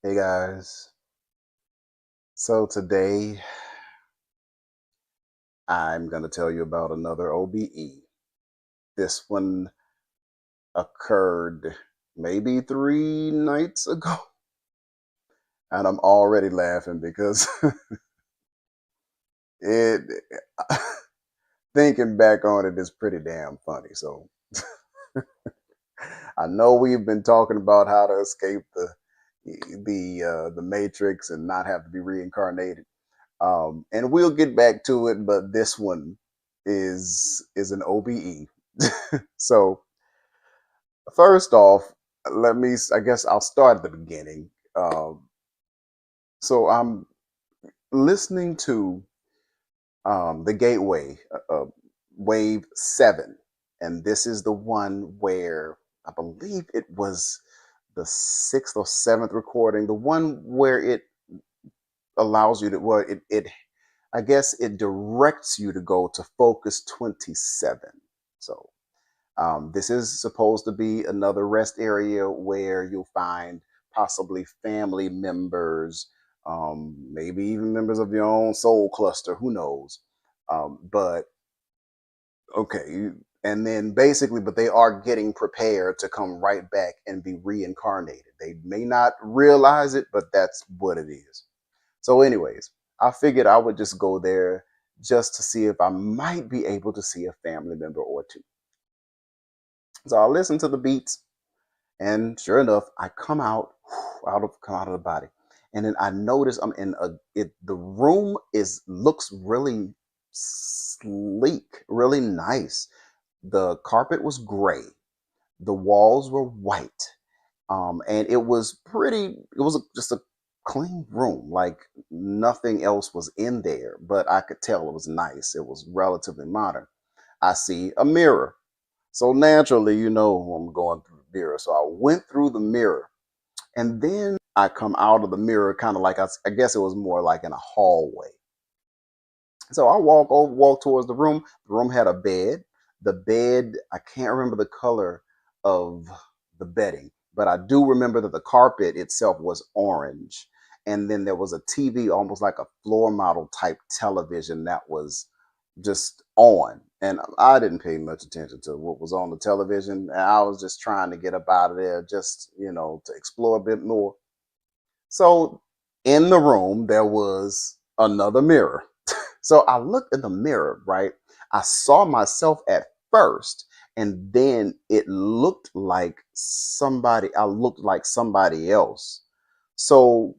Hey guys, so today I'm going to tell you about another OBE. This one occurred maybe 3 nights ago, and I'm already laughing because it, thinking back on it is pretty damn funny. So I know we've been talking about how to escape the Matrix and not have to be reincarnated. And we'll get back to it, but this one is an OBE. So first off, I guess I'll start at the beginning. Um, so I'm listening to the Gateway, Wave 7, and this is the one where I believe it was the sixth or seventh recording, the one where it allows you to, well, it I guess it directs you to go to Focus 27. So this is supposed to be another rest area where you'll find possibly family members, maybe even members of your own soul cluster, who knows. But okay, and then basically, but they are getting prepared to come right back and be reincarnated. They may not realize it, but that's what it is. So, anyways, I figured I would just go there just to see if I might be able to see a family member or two. So I listen to the beats, and sure enough, I come out of the body, and then I notice I'm in a. The room is looks really sleek, really nice. The carpet was gray, the walls were white, and it was pretty. It was just a clean room, like nothing else was in there, but I could tell it was nice. It was relatively modern. I see a mirror, so naturally, I'm going through the mirror. So I went through the mirror, and then I come out of the mirror, kind of like I guess it was more like in a hallway. So I walk towards the room. The room had a bed. The bed, I can't remember the color of the bedding, but I do remember that the carpet itself was orange. And then there was a TV, almost like a floor model type television that was just on. And I didn't pay much attention to what was on the television. And I was just trying to get up out of there, just, to explore a bit more. So in the room, there was another mirror. So I looked in the mirror, right? I saw myself at first, and then it looked like I looked like somebody else. So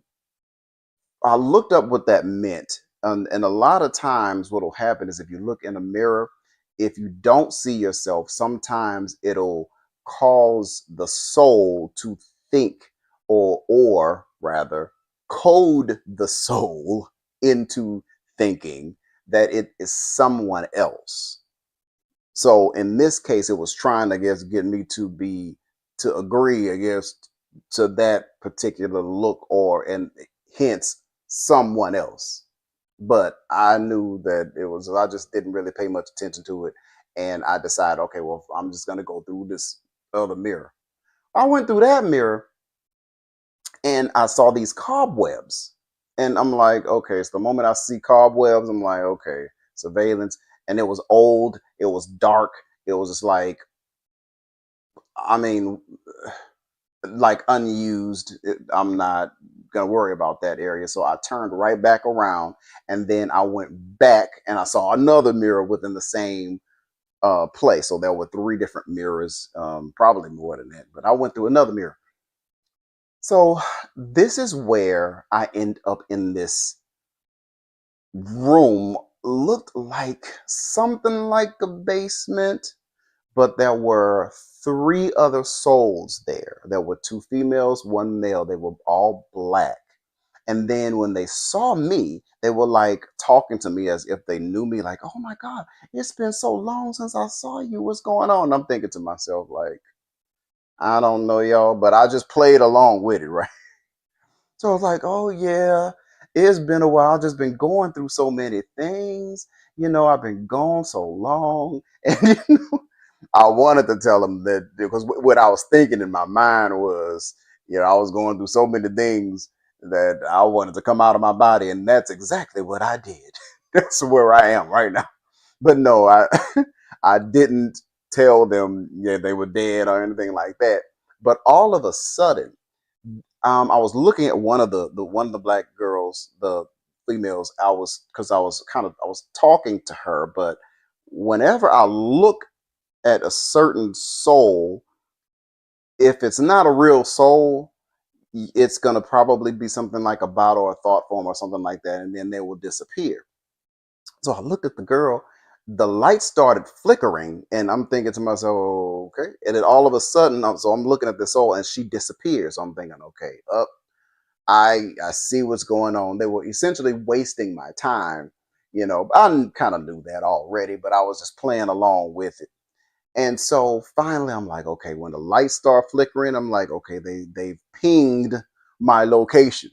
I looked up what that meant. And a lot of times, what will happen is if you look in a mirror, if you don't see yourself, sometimes it'll cause the soul to think, or rather, code the soul into thinking that it is someone else. So in this case, it was trying, I guess, get me to agree, I guess, to that particular look, or and hence someone else. But I knew that it was, I just didn't really pay much attention to it. And I decided, okay, well, I'm just going to go through this other mirror. I went through that mirror, and I saw these cobwebs. And I'm like, okay, so the moment I see cobwebs, I'm like, okay, surveillance. And it was old, it was dark, it was just like, I mean, like unused. I'm not gonna worry about that area. So I turned right back around, and then I went back and I saw another mirror within the same place. So there were three different mirrors, probably more than that. But I went through another mirror. So this is where I end up in this room. Looked like something like a basement, but there were three other souls there. There were two females, one male. They were all black. And then when they saw me, they were like talking to me as if they knew me, like, oh my God, it's been so long since I saw you. What's going on? And I'm thinking to myself, like, I don't know, y'all, but I just played along with it, right? So I was like, oh yeah, it's been a while. I've just been going through so many things. I've been gone so long. And I wanted to tell them that, because what I was thinking in my mind was, I was going through so many things that I wanted to come out of my body, and that's exactly what I did. That's where I am right now. But no, I I didn't tell them yeah they were dead or anything like that. But all of a sudden, I was looking at one of the black girls, the females. I was because I was talking to her, but whenever I look at a certain soul, if it's not a real soul, it's gonna probably be something like a bottle or a thought form or something like that, and then they will disappear. So I looked at the girl, the light started flickering, and I'm thinking to myself, okay. And then all of a sudden, so I'm looking at the soul, and she disappears. So I'm thinking, okay, up. I see what's going on. They were essentially wasting my time. I kind of knew that already, but I was just playing along with it. And so finally, I'm like, okay, when the lights start flickering, I'm like, okay, they've pinged my location.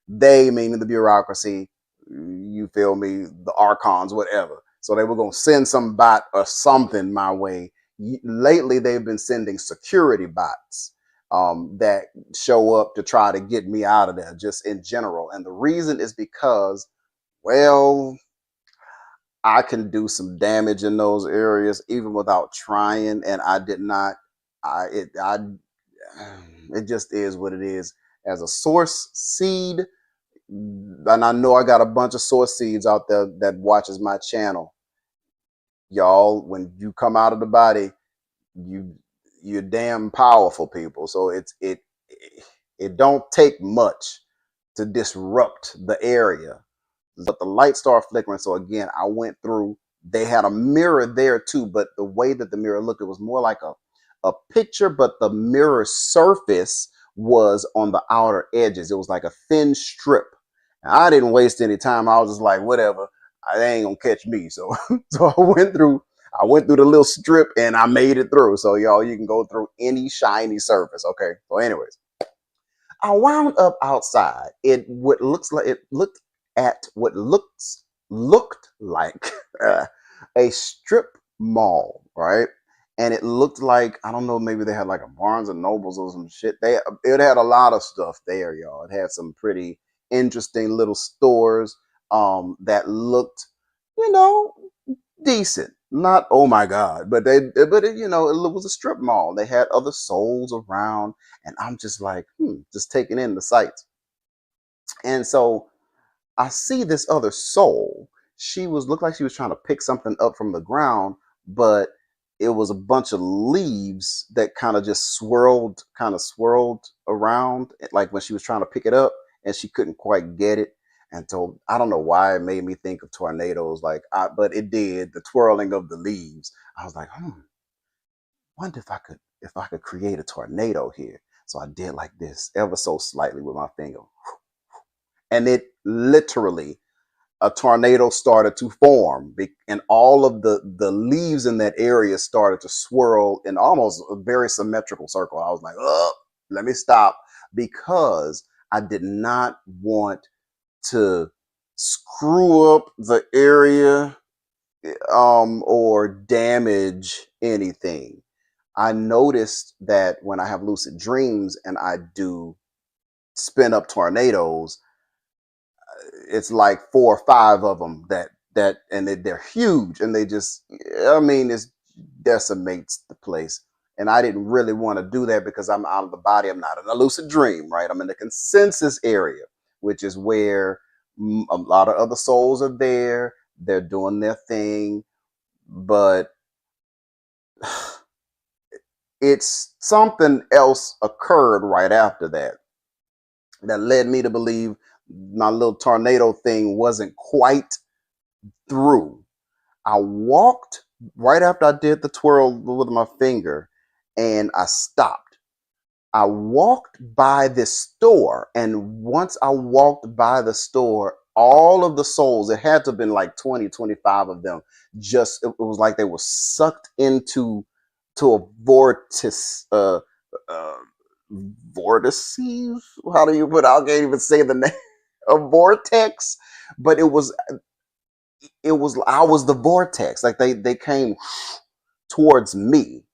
They, meaning the bureaucracy, you feel me, the archons, whatever. So they were going to send some bot or something my way. Lately, they've been sending security bots that show up to try to get me out of there, just in general. And the reason is because, well, I can do some damage in those areas even without trying, and I did not. It just is what it is. As a source seed, and I know I got a bunch of source seeds out there that watches my channel. Y'all, when you come out of the body, you you're damn powerful people. So it don't take much to disrupt the area. But the light started flickering. So again, I went through. They had a mirror there too, but the way that the mirror looked, it was more like a picture, but the mirror surface was on the outer edges. It was like a thin strip. And I didn't waste any time. I was just like, whatever. They ain't gonna catch me. So so I went through the little strip and I made it through. So y'all, you can go through any shiny surface. Okay. So anyways, I wound up outside. It looked at what looked like a strip mall, right? And it looked like, I don't know, maybe they had like a Barnes and Nobles or some shit. It had a lot of stuff there, y'all. It had some pretty interesting little stores that looked, you know, decent. Not oh my god, but it was a strip mall. They had other souls around, and I'm just like, just taking in the sights. And so I see this other soul. She was looked like she was trying to pick something up from the ground, but it was a bunch of leaves that kind of swirled around, like when she was trying to pick it up, and she couldn't quite get it. And so I don't know why it made me think of tornadoes, but it did. The twirling of the leaves. I was like, wonder if I could create a tornado here. So I did like this, ever so slightly with my finger, and it literally a tornado started to form, and all of the leaves in that area started to swirl in almost a very symmetrical circle. I was like, oh, let me stop, because I did not want to screw up the area or damage anything. I noticed that when I have lucid dreams and I do spin up tornadoes, it's like 4 or 5 of them and they're huge, and they just, I mean, it decimates the place. And I didn't really want to do that because I'm out of the body. I'm not in a lucid dream, right? I'm in the consensus area, which is where a lot of other souls are there. They're doing their thing, but it's something else occurred right after that that led me to believe my little tornado thing wasn't quite through. I walked right after I did the twirl with my finger, and I stopped. I walked by this store, and once I walked by the store, all of the souls, it had to have been like 20, 25 of them, just it was like they were sucked into to a vortex, uh vortices. How do you put, I can't even say the name, a vortex, but it was I was the vortex. Like they came towards me,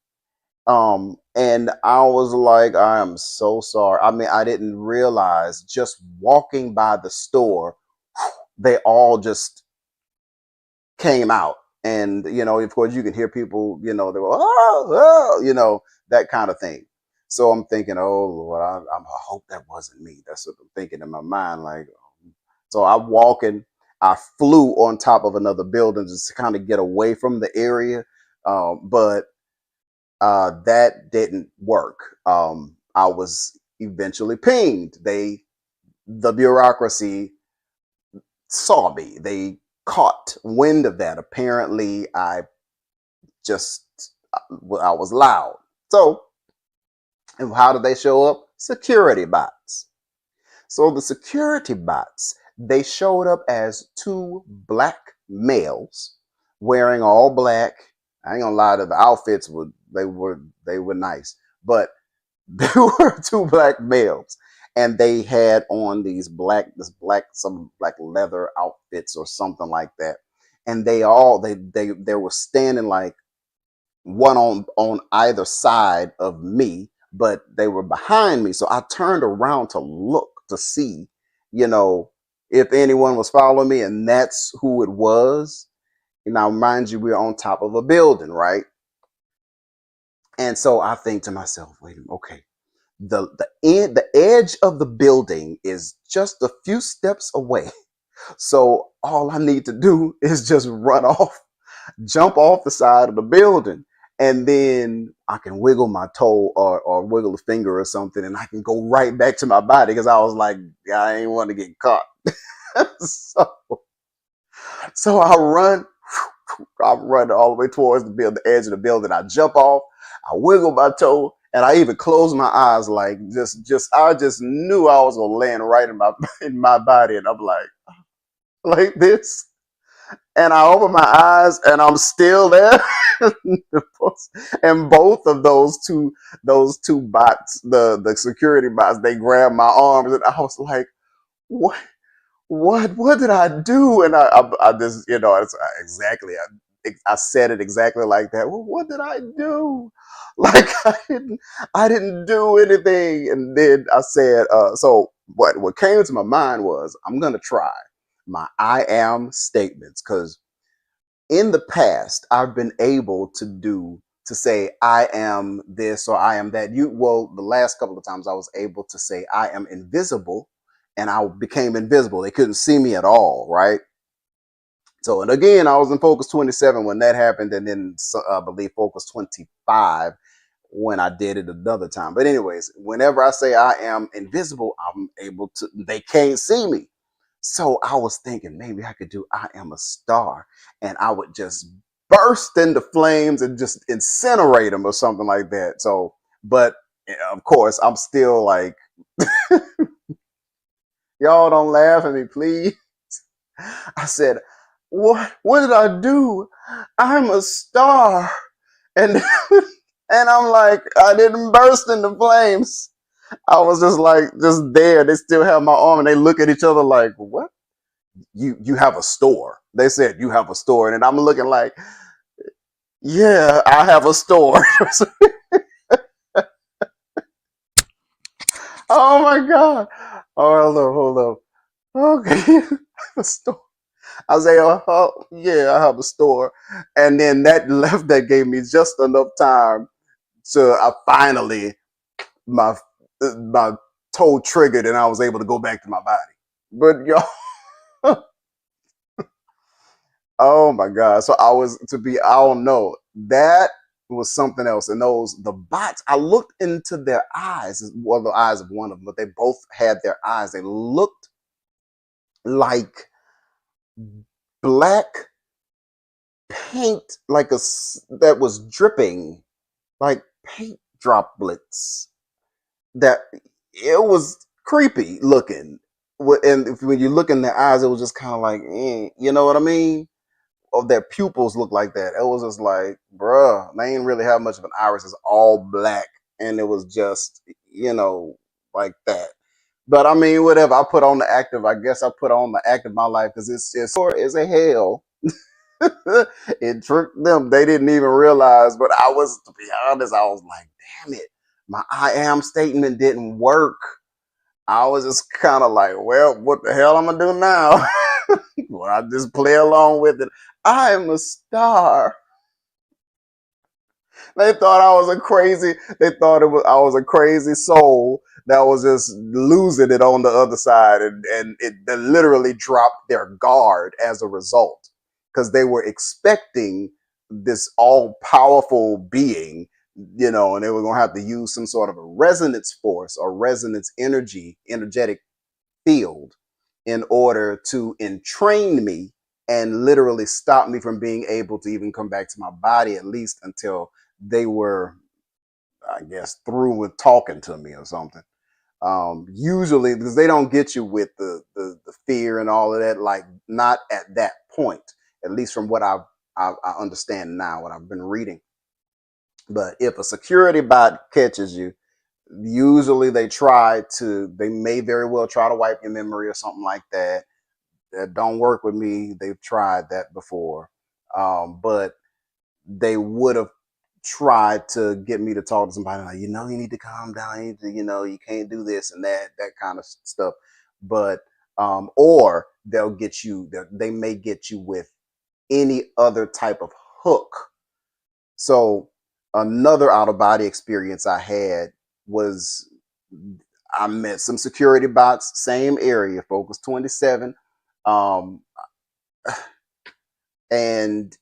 And I was like, I am so sorry. I mean, I didn't realize just walking by the store, they all just came out. And, of course, you can hear people, they go, oh, oh, that kind of thing. So I'm thinking, oh, Lord, I hope that wasn't me. That's what I'm thinking in my mind. Like, so I'm walking. I flew on top of another building just to kind of get away from the area. But that didn't work. I was eventually pinged. The bureaucracy saw me. They caught wind of that. Apparently, just I was loud. So, and how did they show up? Security bots. So the security bots, they showed up as two black males wearing all black. I ain't gonna lie, to the outfits were nice, but there were two black males, and they had on some black leather outfits or something like that. And they were standing like one on either side of me, but they were behind me. So I turned around to look to see, you know, if anyone was following me, and that's who it was. Now, mind you, we're on top of a building, right? And so I think to myself, wait a minute, okay, the edge of the building is just a few steps away. So all I need to do is just run off, jump off the side of the building, and then I can wiggle my toe or wiggle a finger or something, and I can go right back to my body because I was like, I ain't want to get caught. so, so I run all the way towards the edge of the building. I jump off, I wiggle my toe, and I even close my eyes like I just knew I was gonna land right in my in my body, and I'm like this. And I open my eyes and I'm still there. And both of those two bots, the security bots, they grabbed my arms, and I was like, what what did I do? And I just, it's exactly, I said it exactly like that. Well, what did I do? Like, I didn't do anything. And then I said, so what came to my mind was, I'm gonna try my I am statements, because in the past I've been able to say I am this or I am that. The last couple of times I was able to say I am invisible, and I became invisible. They couldn't see me at all, right? So, and again, I was in Focus 27 when that happened, and then I believe Focus 25 when I did it another time. But anyways, whenever I say I am invisible, I'm able to. They can't see me. So I was thinking maybe I could do I am a star, and I would just burst into flames and just incinerate them or something like that. So, but of course, I'm still like, y'all don't laugh at me, please. I said, what did I do? I'm a star. And and I'm like, I didn't burst into flames. I was just there. They still have my arm, and they look at each other like, what? You have a store. They said you have a store. And I'm looking like, yeah, I have a store. Oh my God. Oh, hold up. Okay. A store. I say, yeah, I have a store. And then that gave me just enough time to I finally my toe triggered, and I was able to go back to my body. But y'all, oh my God. So I don't know. That was something else. And the bots, I looked into their eyes, well, the eyes of one of them, but they both had their eyes. They looked like black paint, that was dripping, like paint droplets. That it was creepy looking. And when you look in their eyes, it was just kind of like, you know what I mean? Of their pupils looked like that. It was just like, bruh, they ain't really have much of an iris. It's all black, and it was just, like that. But I mean, whatever. I put on the active. I guess I put on the active my life, because it's just sure is a hell. It tricked them. They didn't even realize. But I was, to be honest, I was like, damn it, my I am statement didn't work. I was just kind of like, well, what the hell I'm gonna do now? Well, I just play along with it. I am a star. They thought I was a crazy. They thought I was a crazy soul that was just losing it on the other side, and it they literally dropped their guard as a result because they were expecting this all powerful being, and they were gonna have to use some sort of a resonance force or resonance energetic field in order to entrain me and literally stop me from being able to even come back to my body, at least until they were, I guess, through with talking to me or something. Usually, because they don't get you with the fear and all of that, like not at that point, at least from what I understand now, what I've been reading. But if a security bot catches you, usually they may very well try to wipe your memory or something like that. That don't work with me. They've tried that before. But they would have tried to get me to talk to somebody like, you need to calm down. You need to, you can't do this and that kind of stuff. But, or they'll get you, they may get you with any other type of hook. So another out of body experience I had was I met some security bots, same area, Focus 27. Um, and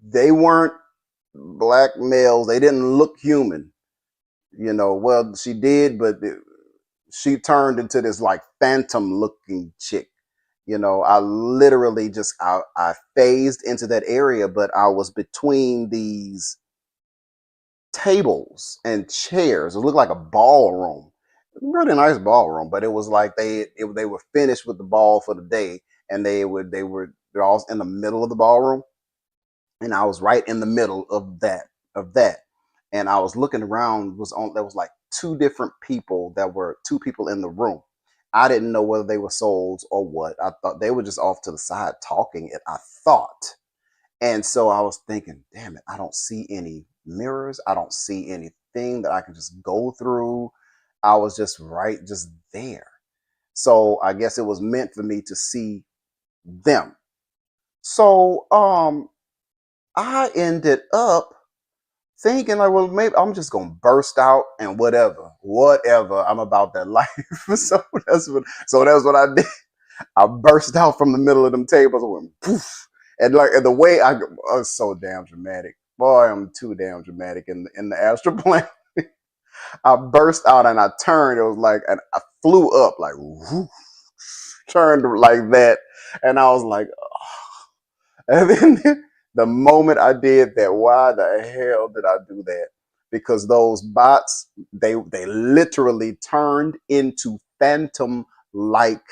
they weren't black males. They didn't look human. Well, she did, but she turned into this like phantom looking chick. I literally I phased into that area, but I was between these tables and chairs. It looked like a ballroom, really nice ballroom, but it was like they were finished with the ball for the day, and they're all in the middle of the ballroom, and I was right in the middle of that, and I was looking around. There was like two people in the room. I didn't know whether they were souls or what. I thought they were just off to the side talking. I thought. And so I was thinking, damn it, I don't see any mirrors. I don't see anything that I can just go through. I was just there. So I guess it was meant for me to see them. So I ended up thinking like, well, maybe I'm just gonna burst out and whatever. I'm about that life. So that's what I did. I burst out from the middle of them tables. I went poof. And the way I was so damn dramatic. Boy, I'm too damn dramatic in the astral plane. I burst out and I turned. It was like, and I flew up like whoosh, turned like that, and I was like, and then the moment I did that, why the hell did I do that? Because those bots, they literally turned into phantom like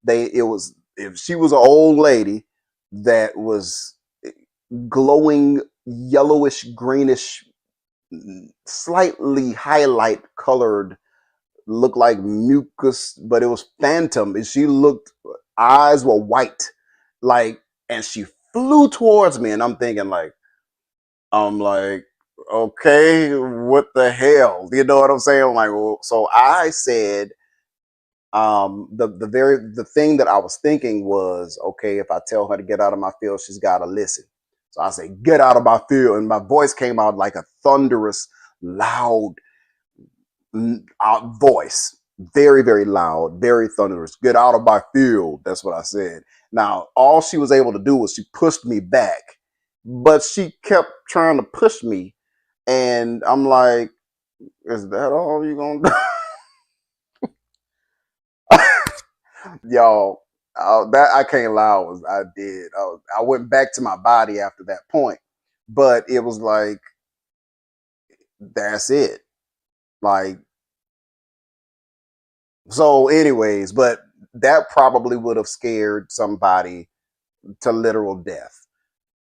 it was, if she was an old lady that was glowing yellowish greenish, slightly highlight colored, looked like mucus, but it was phantom. And she looked, eyes were white, like, and she flew towards me, and I'm like, okay, what the hell? You know what I'm saying? I'm like, well, so I said, the thing that I was thinking was, okay, if I tell her to get out of my field, she's got to listen. So I say, get out of my field, and my voice came out like a thunderous, loud voice, very, very loud, very thunderous. Get out of my field. That's what I said. Now, all she was able to do was she pushed me back, but she kept trying to push me, and I'm like, is that all you gonna do? Y'all, that I can't lie, I did. I went back to my body after that point, but it was like, that's it. Like, so anyways, but that probably would have scared somebody to literal death.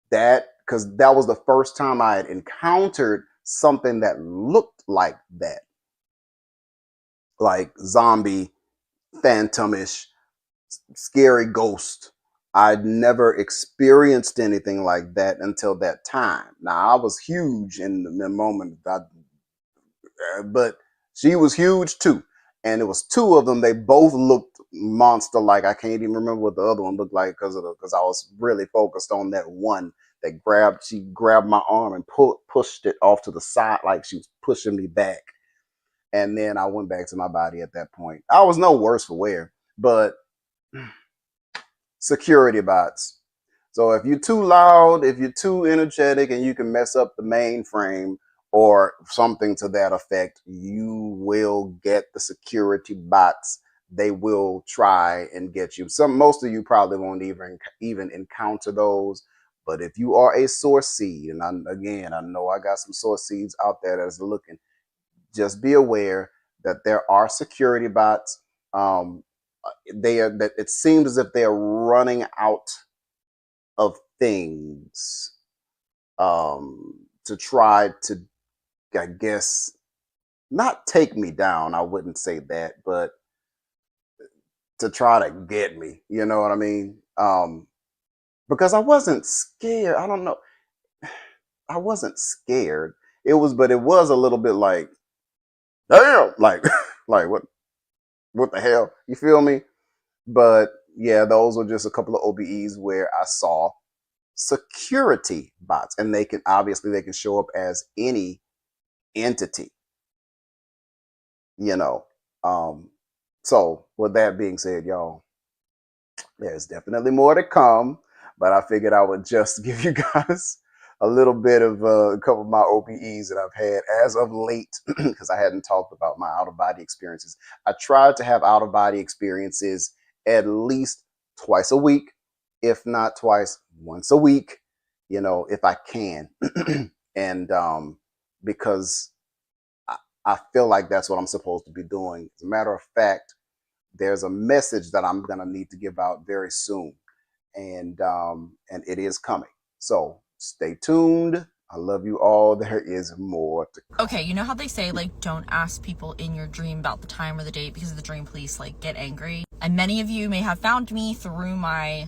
Because that was the first time I had encountered something that looked like that, like zombie, phantomish, scary ghost I'd never experienced anything like that until that time. Now, I was huge in the moment, but she was huge too. And it was two of them. They both looked monster like. I can't even remember what the other one looked like because I was really focused on that one that she grabbed my arm and pushed it off to the side like she was pushing me back. And then I went back to my body at that point. I was no worse for wear, but security bots. So if you're too loud, if you're too energetic, and you can mess up the mainframe or something to that effect, you will get the security bots. They will try and get you. Most of you probably won't even encounter those. But if you are a source seed, and I know I got some source seeds out there that's looking, just be aware that there are security bots. That it seems as if they are running out of things to try to, I guess, not take me down. I wouldn't say that, but to try to get me. You know what I mean? Because I wasn't scared. I don't know. I wasn't scared. But it was a little bit like, damn, like, like what the hell? You feel me? But yeah, those were just a couple of OBEs where I saw security bots, and they can show up as any entity, you know. So with that being said, y'all, there's definitely more to come, but I figured I would just give you guys a little bit of a couple of my OBEs that I've had as of late, because I hadn't talked about my out-of-body experiences. I tried to have out-of-body experiences at least twice a week, if not twice, once a week, you know, if I can. And because I feel like that's what I'm supposed to be doing. As a matter of fact, there's a message that I'm going to need to give out very soon. And it is coming. So stay tuned. I love you all. There is more to come. Okay, you know how they say, like, don't ask people in your dream about the time or the date because the dream police, like, get angry? And many of you may have found me through my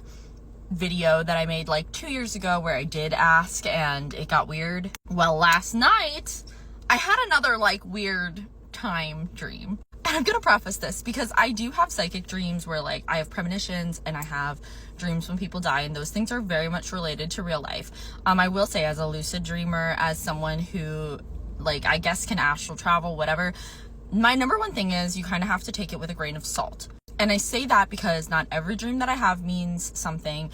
video that I made, like, 2 years ago where I did ask and it got weird. Well, last night, I had another, like, weird time dream. And I'm gonna preface this because I do have psychic dreams where, like, I have premonitions and I have dreams when people die, and those things are very much related to real life. I will say, as a lucid dreamer, as someone who, like, I guess can astral travel, whatever, my number one thing is you kind of have to take it with a grain of salt. And I say that because not every dream that I have means something,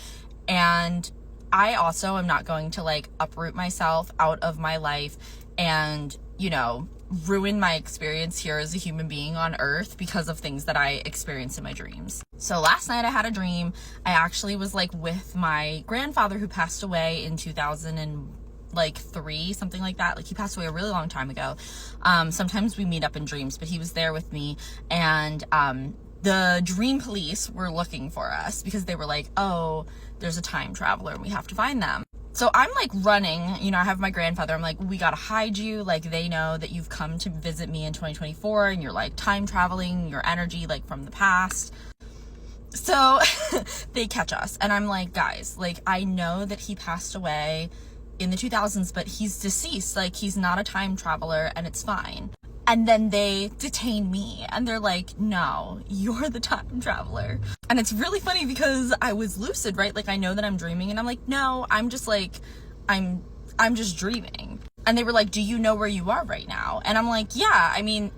and I also am not going to, like, uproot myself out of my life and, you know, ruin my experience here as a human being on earth because of things that I experience in my dreams. So last night I had a dream. I actually was, like, with my grandfather who passed away in 2003, something like that. Like, he passed away a really long time ago. Sometimes we meet up in dreams, but he was there with me, and the dream police were looking for us because they were like, oh, there's a time traveler and we have to find them. So I'm, like, running, you know, I have my grandfather. I'm like, we gotta hide you. Like, they know that you've come to visit me in 2024 and you're, like, time traveling your energy, like, from the past. So they catch us. And I'm like, guys, like, I know that he passed away in the 2000s, but he's deceased. Like, he's not a time traveler and it's fine. And then they detain me and they're like, no, you're the time traveler. And it's really funny because I was lucid, right? Like, I know that I'm dreaming, and I'm like, no, I'm just like, I'm just dreaming. And they were like, do you know where you are right now? And I'm like, yeah, I mean,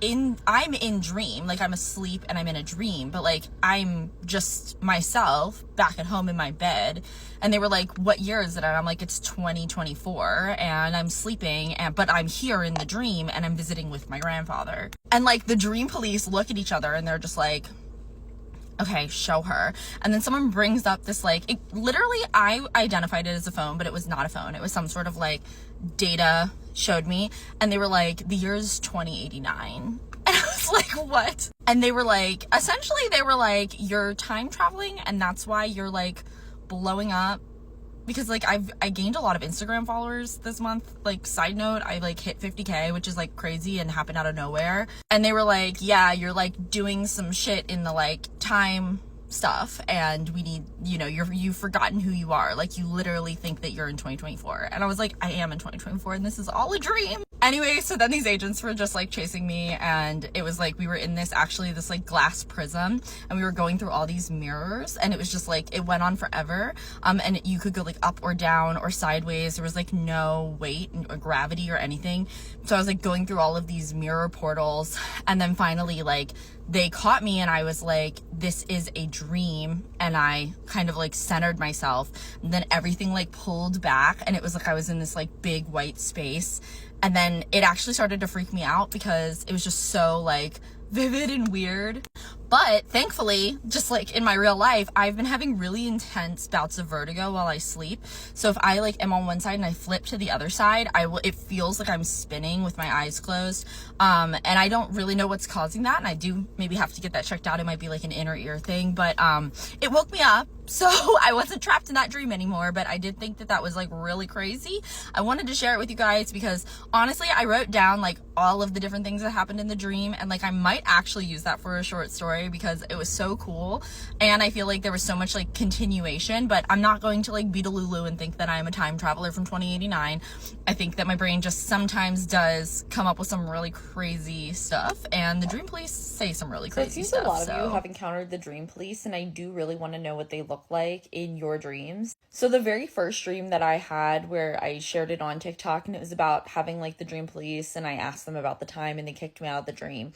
I'm in dream, like, I'm asleep and I'm in a dream, but, like, I'm just myself back at home in my bed. And they were like, what year is it? And I'm like, it's 2024 and I'm sleeping, but I'm here in the dream and I'm visiting with my grandfather. And, like, the dream police look at each other and they're just like, okay, show her. And then someone brings up this, like, literally, I identified it as a phone, but it was not a phone. It was some sort of, like, data showed me, and they were like, the year is 2089. And I was like, what? And they were like, essentially, they were like, you're time traveling, and that's why you're, like, blowing up. Because, like, I gained a lot of Instagram followers this month. Like, side note, I, like, hit 50K, which is, like, crazy and happened out of nowhere. And they were like, yeah, you're, like, doing some shit in the, like, time stuff, and we need, you know, you've forgotten who you are. Like, you literally think that you're in 2024. And I was like, I am in 2024, and this is all a dream. Anyway, so then these agents were just like chasing me, and it was like we were in this like glass prism, and we were going through all these mirrors, and it was just like, it went on forever. And you could go like up or down or sideways. There was like no weight or gravity or anything. So I was like going through all of these mirror portals, and then finally like they caught me, and I was like, this is a dream. And I kind of like centered myself, and then everything like pulled back, and it was like I was in this like big white space. And then it actually started to freak me out because it was just so like vivid and weird. But thankfully, just like in my real life, I've been having really intense bouts of vertigo while I sleep. So if I like am on one side and I flip to the other side, it feels like I'm spinning with my eyes closed. And I don't really know what's causing that. And I do maybe have to get that checked out. It might be like an inner ear thing, but it woke me up. So I wasn't trapped in that dream anymore, but I did think that that was like really crazy. I wanted to share it with you guys because honestly, I wrote down like all of the different things that happened in the dream, and like I might actually use that for a short story because it was so cool. And I feel like there was so much like continuation, but I'm not going to like be Delulu and think that I'm a time traveler from 2089. I think that my brain just sometimes does come up with some really crazy stuff, and the dream police say some really crazy stuff. So it seems a lot of you have encountered the dream police, and I do really want to know what they look like in your dreams. So the very first dream that I had, where I shared it on TikTok, and it was about having like the dream police, and I asked them about the time, and they kicked me out of the dream.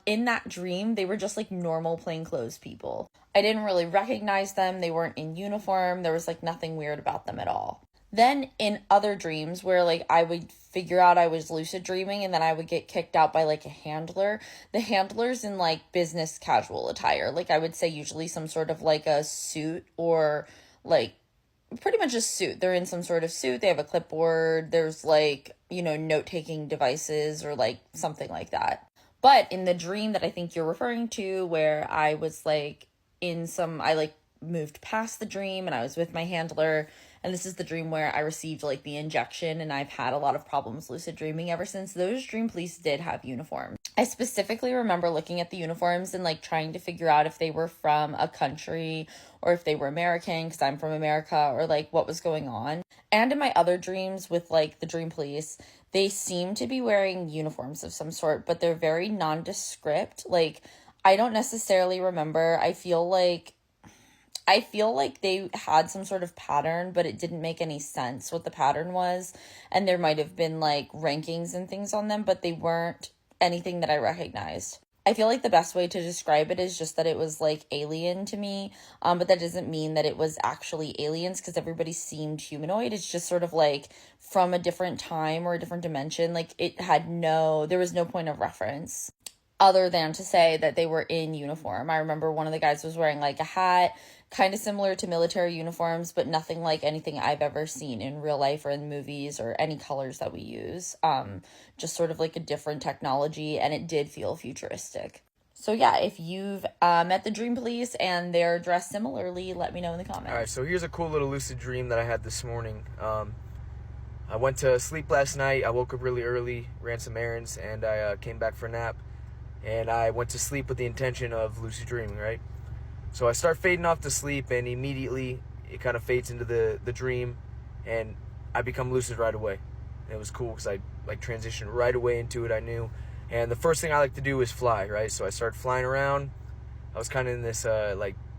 In that dream, they were just like normal plainclothes people. I didn't really recognize them. They weren't in uniform. There was like nothing weird about them at all. Then in other dreams where like I would figure out I was lucid dreaming, and then I would get kicked out by like a handler. The handler's in like business casual attire. Like I would say usually some sort of like a suit, or like pretty much a suit. They're in some sort of suit. They have a clipboard. There's like, you know, note-taking devices or like something like that. But in the dream that I think you're referring to, where I was like I like moved past the dream and I was with my handler. And this is the dream where I received like the injection, and I've had a lot of problems lucid dreaming ever since. Those dream police did have uniforms. I specifically remember looking at the uniforms and like trying to figure out if they were from a country or if they were American, because I'm from America, or like what was going on. And in my other dreams with like the dream police, they seem to be wearing uniforms of some sort, but they're very nondescript. Like I don't necessarily remember. I feel like they had some sort of pattern, but it didn't make any sense what the pattern was. And there might have been like rankings and things on them, but they weren't anything that I recognized. I feel like the best way to describe it is just that it was like alien to me. But that doesn't mean that it was actually aliens, because everybody seemed humanoid. It's just sort of like from a different time or a different dimension. Like there was no point of reference other than to say that they were in uniform. I remember one of the guys was wearing like a hat, kind of similar to military uniforms, but nothing like anything I've ever seen in real life or in movies or any colors that we use. Just sort of like a different technology, and it did feel futuristic. So yeah, if you've met the dream police and they're dressed similarly, let me know in the comments. All right, so here's a cool little lucid dream that I had this morning. I went to sleep last night. I woke up really early, ran some errands, and I came back for a nap. And I went to sleep with the intention of lucid dreaming, right? So I start fading off to sleep, and immediately it kind of fades into the dream, and I become lucid right away. And it was cool because I like transitioned right away into it, I knew. And the first thing I like to do is fly, right? So I started flying around. I was kind of in this,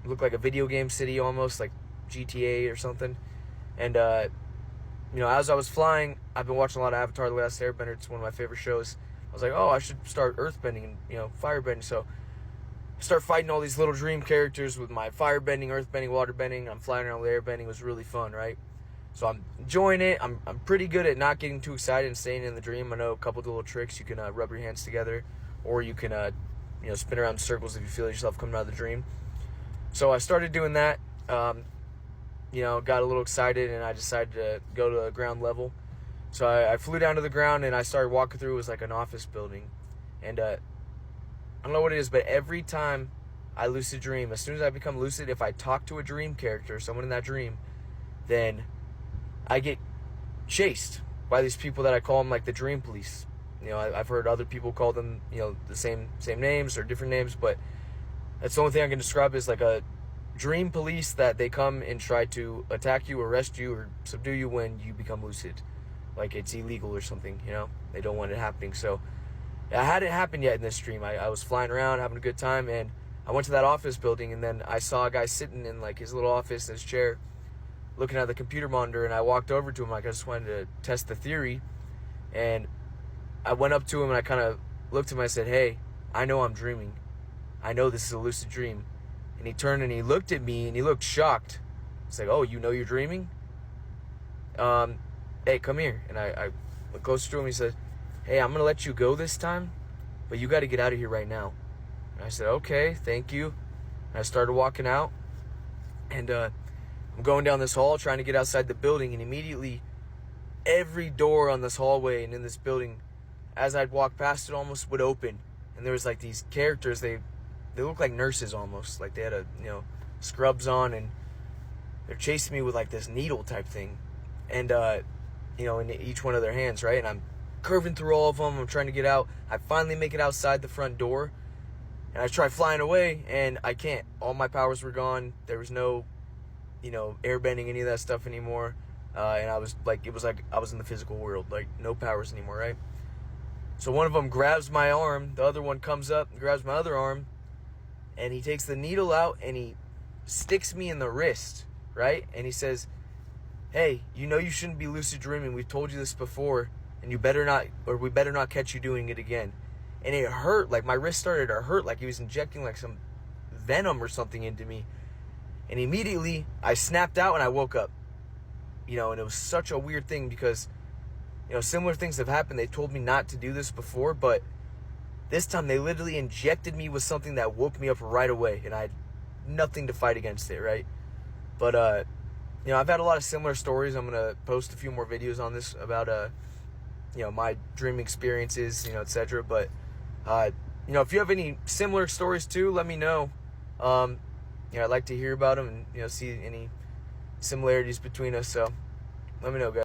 looked like a video game city almost, like GTA or something. And, as I was flying, I've been watching a lot of Avatar: The Last Airbender. It's one of my favorite shows. I was like, oh, I should start earthbending and, firebending. So I start fighting all these little dream characters with my firebending, earthbending, waterbending. I'm flying around with airbending. It was really fun, right? So I'm enjoying it. I'm pretty good at not getting too excited and staying in the dream. I know a couple of little tricks. You can rub your hands together, or you can, spin around in circles if you feel yourself coming out of the dream. So I started doing that, got a little excited, and I decided to go to ground level. So I flew down to the ground, and I started walking through. It was like an office building. And I don't know what it is, but every time I lucid dream, as soon as I become lucid, if I talk to a dream character, someone in that dream, then I get chased by these people that I call them like the dream police. I've heard other people call them, the same names or different names, but that's the only thing I can describe as like a dream police that they come and try to attack you, arrest you, or subdue you when you become lucid. Like it's illegal or something, you know? They don't want it happening. So it hadn't happened yet in this dream. I was flying around, having a good time, and I went to that office building, and then I saw a guy sitting in like his little office in his chair, looking at the computer monitor, and I walked over to him like I just wanted to test the theory. And I went up to him and I kind of looked at him and I said, "Hey, I know I'm dreaming. I know this is a lucid dream." And he turned and he looked at me and he looked shocked. It's like, "Oh, you know you're dreaming? Hey, come here." And I went closer to him. He said, "Hey, I'm going to let you go this time, but you got to get out of here right now." And I said, "Okay, thank you." And I started walking out, and I'm going down this hall trying to get outside the building, and immediately every door on this hallway and in this building, as I'd walk past it, almost would open. And there was like these characters, they look like nurses almost, like they had scrubs on, and they're chasing me with like this needle type thing, and in each one of their hands, right? And I'm curving through all of them. I'm trying to get out. I finally make it outside the front door, and I try flying away, and I can't. All my powers were gone. There was no, airbending, any of that stuff anymore. And I was like, it was like I was in the physical world, like no powers anymore, right? So one of them grabs my arm, the other one comes up and grabs my other arm, and he takes the needle out and he sticks me in the wrist, right? And he says, "Hey, you shouldn't be lucid dreaming. We've told you this before, and we better not catch you doing it again." And it hurt, like my wrist started to hurt, like he was injecting like some venom or something into me. And immediately I snapped out and I woke up. And it was such a weird thing because, similar things have happened. They told me not to do this before, but this time they literally injected me with something that woke me up right away, and I had nothing to fight against it, right? But, I've had a lot of similar stories. I'm going to post a few more videos on this about, my dream experiences, etc. But, if you have any similar stories too, let me know. I'd like to hear about them and, see any similarities between us. So let me know, guys.